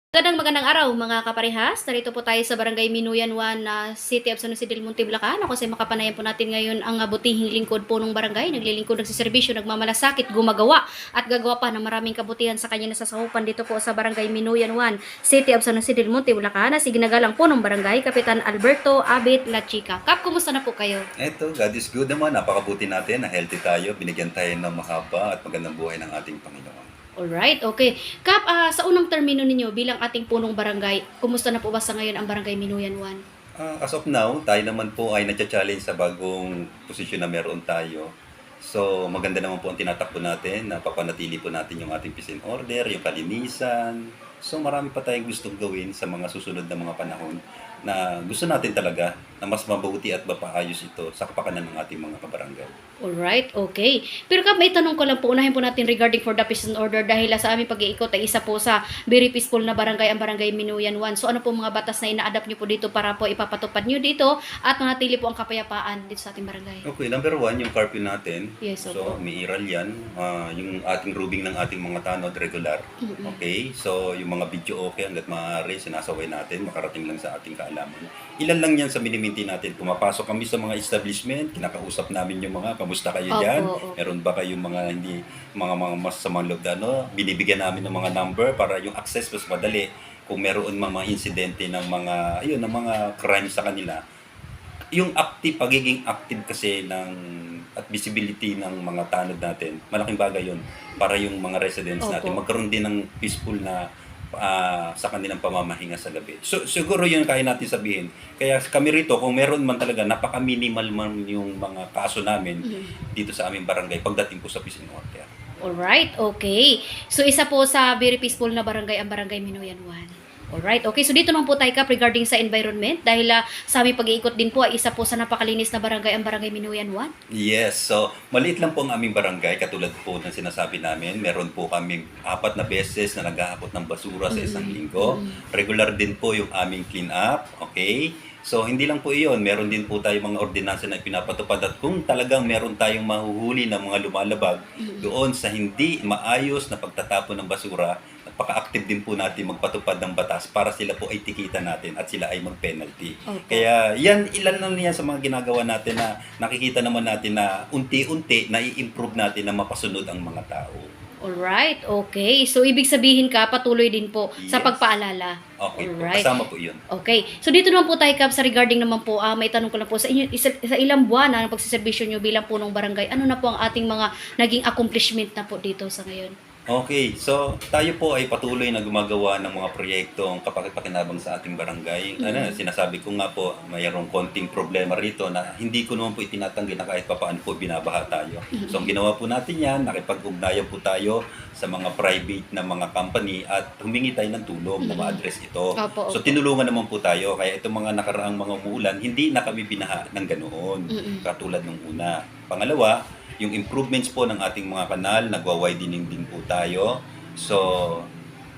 Magandang araw mga kaparehas. Narito po tayo sa Barangay Minuyan 1 na City of San Jose del Monte, Bulacan. Ako sa makapanayan po natin ngayon ang butihing lingkod po ng barangay. Naglilingkod, nagsiservisyo, nagmamalasakit, gumagawa at gagawa pa ng maraming kabutihan sa kanya nasasakupan dito po sa Barangay Minuyan 1, City of San Jose del Monte, Bulacan. Na siginagalang po ng barangay, Kapitan Alberto Abit La Chica. Kap, kumusta na po kayo? Eto, God is good naman. Napakabuti natin na healthy tayo. Binigyan tayo ng mahaba at magandang buhay ng ating Panginoon. Alright, okay. Kap, sa unang termino ninyo bilang ating punong barangay, kumusta na po ba sa ngayon ang Barangay Minuyan 1? As of now, tayo naman po ay nagcha-challenge sa bagong posisyon na meron tayo. So, maganda naman po ang tinatakbo natin na papanatili po natin yung ating peace and order, yung kalinisan. So, marami pa tayong gustong gawin sa mga susunod na mga panahon na gusto natin talaga na mas mabuti at mapaayos ito sa kapakanan ng ating mga kabarangay. Alright, okay. Pero Kap, may tanong ko lang po, unahin po natin regarding for the peace and order dahil sa aming pag-iikot ay isa po sa very peaceful na barangay, ang Barangay Minuyan 1. So ano po mga batas na ina-adapt nyo po dito para po ipapatupad nyo dito at manatili po ang kapayapaan dito sa ating barangay? Okay, number one, yung curfew natin. Yes, So, opo. may iral yan. Yung ating rubing ng ating mga tanod regular. Okay, so yung mga video okay hanggat maaari, sinasaway natin, makarating lang sa ating kaalaman. Ilan lang yan sa miniminti natin. Pumapasok kami sa mga establishment, kinakausap namin yung mga, kamusta kayo Opo, dyan? opo. Meron ba kayong mga hindi, mga masasamang loob na ano? Binibigyan namin ng mga number para yung access mas madali. Kung meron mga insidente ng mga, ayun, ng mga crime sa kanila, yung pagiging active kasi at visibility ng mga tanod natin, malaking bagay yun para yung mga residents Opo. natin magkaroon din ng peaceful na sa kanilang pamamahinga sa gabi. So, siguro yun kaya natin sabihin. Kaya kami rito, kung meron man talaga, napaka-minimal man yung mga kaso namin dito sa aming barangay pagdating po sa peace and order. Alright, okay. So isa po sa very peaceful na barangay, ang Barangay Minuyan 1. Alright, okay. So dito naman po tayo, Kap, regarding sa environment dahil sa aming pag-iikot din po ay isa po sa napakalinis na barangay, ang Barangay Minuyan 1. Yes, so maliit lang po ang aming barangay, katulad po ng sinasabi namin. Meron po kaming 4 na beses na naghahakot ng basura sa isang linggo. Regular din po yung aming clean up, okay? So hindi lang po iyon, meron din po tayong mga ordinansa na pinapatupad at kung talagang meron tayong mahuhuli na mga lumalabag doon sa hindi maayos na pagtatapon ng basura, napaka-active din po natin magpatupad ng batas para sila po ay tikitan natin at sila ay mag-penalty. Okay. Kaya ilan lang yan sa mga ginagawa natin na nakikita naman natin na unti-unti na i-improve natin na mapasunod ang mga tao. Alright, okay. So ibig sabihin, ka patuloy din po sa Yes. pagpaalala. Okay po, Alright. kasama po yun. Okay. So dito naman po tayo, Kap, sa regarding naman po, may tanong ko lang po sa inyo, sa ilang buwan na pagsiservisyo nyo bilang punong barangay, ano na po ang ating mga naging accomplishment na po dito sa ngayon? Okay, so tayo po ay patuloy na gumagawa ng mga proyektong kapaki-pakinabang sa ating barangay. Sinasabi ko nga po, mayroong konting problema rito na hindi ko naman po itinatanggi na kahit papaano po binabaha tayo. So ang ginawa po natin yan, nakipag-ugnayan po tayo sa mga private na mga company at humingi tayo ng tulong na ma-address ito. Opo, So opo. tinulungan naman po tayo, kaya itong mga nakaraang mga umuulan, hindi na kami binaha ng ganoon, katulad nung una. Pangalawa, yung improvements po ng ating mga kanal, nagwa-widening din po tayo. So,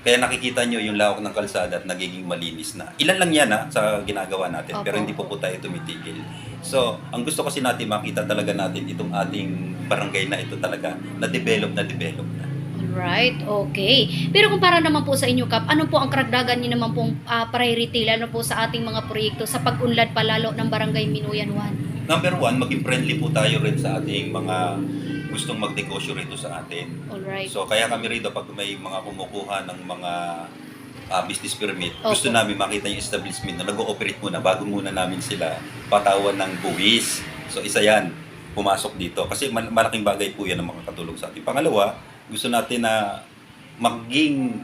kaya nakikita nyo yung lawak ng kalsada at nagiging malinis na. Ilan lang yan sa ginagawa natin, pero Opo, hindi po opo. tayo tumitigil. So, ang gusto kasi natin makita talaga natin itong ating barangay na ito talaga na-develop na. Alright, okay. Pero kumpara naman po sa inyo, Kap, ano po ang karagdagan niyo naman pong priority, lalo po sa ating mga proyekto sa pag-unlad palalo ng Barangay Minuyan 1? Number one, maging friendly po tayo rin sa ating mga gustong magnegosyo rito sa atin. Alright. So, kaya kami rito pag may mga kumukuha ng mga business permit, Opo. gusto namin makita yung establishment na nag-ooperate muna bago muna namin sila patawan ng buwis. So, isa yan, pumasok dito. Kasi malaking bagay po yan ang makakatulong sa atin. Pangalawa, gusto natin na maging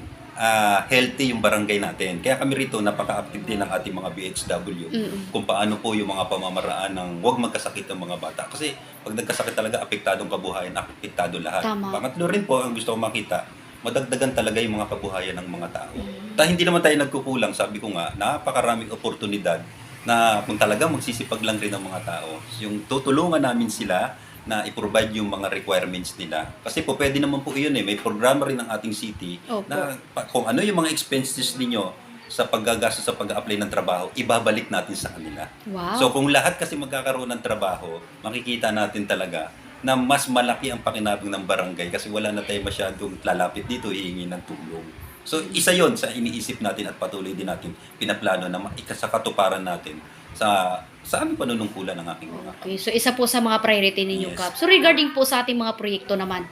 healthy yung barangay natin. Kaya kami rito, napaka-active din ng ating mga BHW kung paano po yung mga pamamaraan ng huwag magkasakit ng mga bata. Kasi pag nagkasakit talaga, apektadong kabuhayan, apektado lahat. Tama. Pangatlo rin po, ang gusto ko makita, madagdagan talaga yung mga kabuhayan ng mga tao. Hindi naman tayo nagkukulang, sabi ko nga, napakaraming oportunidad na kung talaga magsisipag lang rin ng mga tao, yung tutulungan namin sila na i-provide yung mga requirements nila. Kasi po, pwede naman po yun may programa rin ng ating city Opo. na kung ano yung mga expenses ninyo sa paggagastos sa pag-apply ng trabaho, ibabalik natin sa kanila. Wow. So kung lahat kasi magkakaroon ng trabaho, makikita natin talaga na mas malaki ang pakinabang ng barangay kasi wala na tayo masyadong lalapit dito hihingi ng tulong. So, isa yon sa iniisip natin at patuloy din natin pinaplano na sa katuparan natin sa aming panunungkulan ng aking mga Okay, so isa po sa mga priority ninyo, Yes. Kap. So regarding po sa ating mga proyekto naman,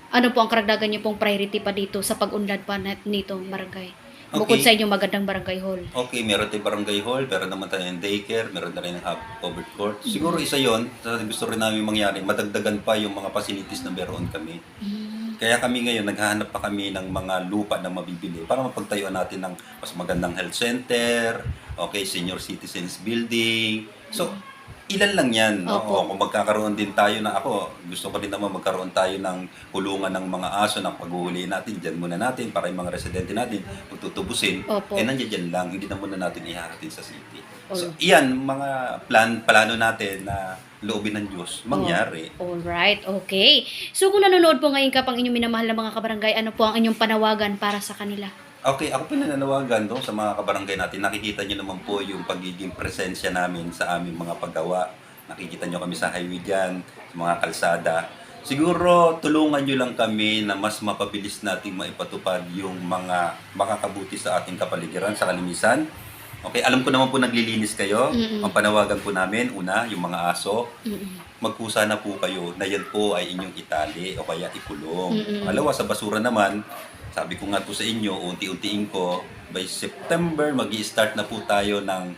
ano po ang karagdagan niyo pong priority pa dito sa pag-unlad pa nito barangay? Bukod Okay. sa inyong magandang barangay hall. Okay, meron tayong barangay hall, pero naman tayo ng daycare, meron na rin ng covered court. Siguro isa yon sa gusto rin namin mangyari, madagdagan pa yung mga facilities na meron kami. Kaya kami ngayon, naghahanap pa kami ng mga lupa na mabibili para mapagtayuan natin ng mas magandang health center, okay, senior citizens building. So, ilan lang yan. No? Opo. Kung magkakaroon din tayo na ako, gusto ko rin naman magkaroon tayo ng kulungan ng mga aso na paghuhuli natin, dyan muna natin para yung mga residente natin magtutubusin. Opo. Nandiyan dyan lang, hindi na muna natin ihahatid sa city. So, Alright. iyan, mga plano natin na loobin ng Diyos, mangyari. Alright, okay. So kung nanonood po ngayon Kap ang inyong minamahal na mga kabarangay, ano po ang inyong panawagan para sa kanila? Okay, ako po nananawagan sa mga kabarangay natin. Nakikita nyo naman po yung pagiging presensya namin sa aming mga paggawa. Nakikita nyo kami sa highway dyan, sa mga kalsada. Siguro tulungan nyo lang kami na mas mapabilis nating maipatupad yung mga makakabuti sa ating kapaligiran, sa kalinisan. Okay, alam ko naman po naglilinis kayo. Mm-mm. Ang panawagan po namin, una, yung mga aso, Mm-mm. magkusa na po kayo na yan po ay inyong itali o kaya ikulong. Mm-mm. Alawa, sa basura naman, sabi ko nga po sa inyo, unti-untiin ko, by September, mag-i-start na po tayo ng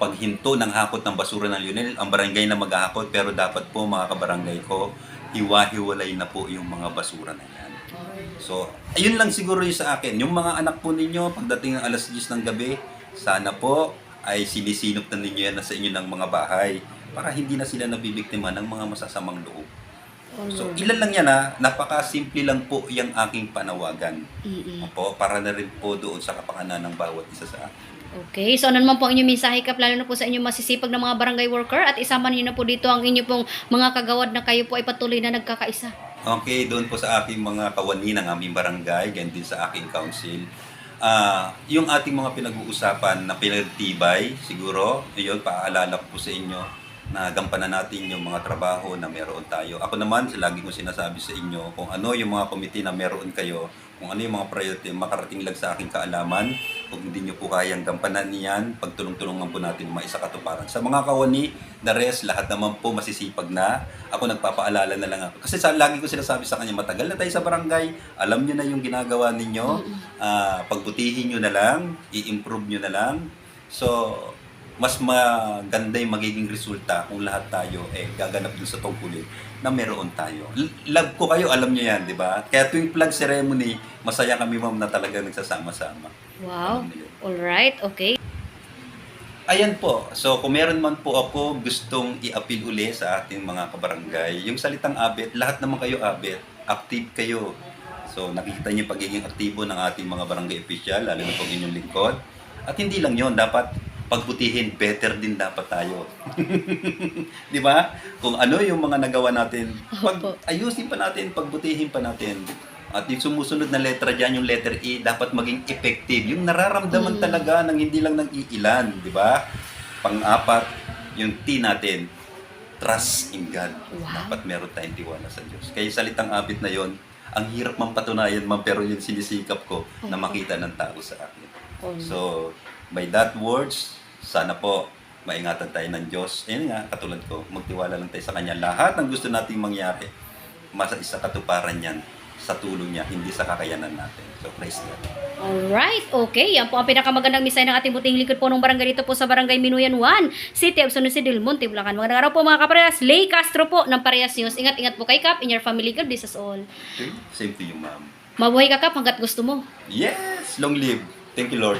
paghinto ng hakot ng basura ng Lionel. Ang barangay na maghahakot, pero dapat po mga kabarangay ko, hiwa-hiwalay na po yung mga basura na yan. So, ayun lang siguro yung sa akin. Yung mga anak po ninyo, pagdating ng alas 10 ng gabi, sana po ay sinisinop na ninyo yan sa inyo ng mga bahay para hindi na sila nabibiktima ng mga masasamang loob. So, ilan lang yan ha. Napaka-simple lang po yung aking panawagan. Mm-mm. Opo, para na rin po doon sa kapakanan ng bawat isa sa akin. Okay, so ano naman po ang inyong mensahe Kap, lalo na po sa inyong masisipag na mga barangay worker at isama niyo na po dito ang inyong pong mga kagawad na kayo po ay patuloy na nagkakaisa. Okay, doon po sa aking mga kawani ng aming barangay, ganyan din sa aking council. Yung ating mga pinag-uusapan na pinagtibay, siguro, yun, paaalala ko po sa inyo na gampanan natin yung mga trabaho na meron tayo. Ako naman, lagi ko sinasabi sa inyo kung ano yung mga committee na meron kayo, kung ano yung mga priority, makarating lang sa aking kaalaman. Kung hindi nyo po kayang gampanan niyan, pagtulong-tulungan po natin maisakatuparan. Sa mga kawani, the rest, lahat naman po masisipag na. Ako nagpapaalala na lang ako. Kasi lagi ko sinasabi sa kanya, matagal na tayo sa barangay, alam nyo na yung ginagawa ninyo, pagbutihin nyo na lang, i-improve nyo na lang. So, mas maganda yung magiging resulta kung lahat tayo gaganap dun sa tungkulin na meron tayo. Love ko kayo, alam nyo yan, di ba? Kaya tuwing flag ceremony, masaya kami ma'am na talaga nagsasama-sama. Wow. Alam niyo. Alright, okay. Ayan po. So, kung meron man po ako gustong i-appeal uli sa ating mga kabarangay, yung salitang abet, lahat naman kayo abet, active kayo. So, nakikita niyo yung pagiging aktibo ng ating mga barangay official, lalo na pong inyong lingkod. At hindi lang yon, dapat pagbutihin, better din dapat tayo. Di ba? Kung ano yung mga nagawa natin, ayusin pa natin, pagbutihin pa natin. At yung sumusunod na letra dyan, yung letter E, dapat maging effective. Yung nararamdaman talaga ng hindi lang ng iilan, di ba? Pang-apat, yung T natin, trust in God. Wow. Dapat meron tayong tiwala sa Diyos. Kaya salitang abit na yon, ang hirap mang patunayan man, pero yun sinisikap ko na makita ng tao sa akin. So, by that words, sana po maingatan tayo ng Diyos. Ayun nga, katulad ko, magtiwala lang tayo sa Kanya. Lahat ng gusto nating mangyari, isa katuparan yan sa tulong niya, hindi sa kakayanan natin. So, praise God. Alright, okay. Yan po ang pinakamagandang misay ng ating buting likod po ng barangay dito po sa Barangay Minuyan 1, City of San Jose del Monte, Bulacan. Magandang araw po mga kaparehas. Lay Castro po ng Parehas News. Ingat-ingat po kay Kap in your family. God bless us all. Okay? Same to you, ma'am. Mabuhay ka Kap hanggat gusto mo. Yes! Long live! Thank you, Lord.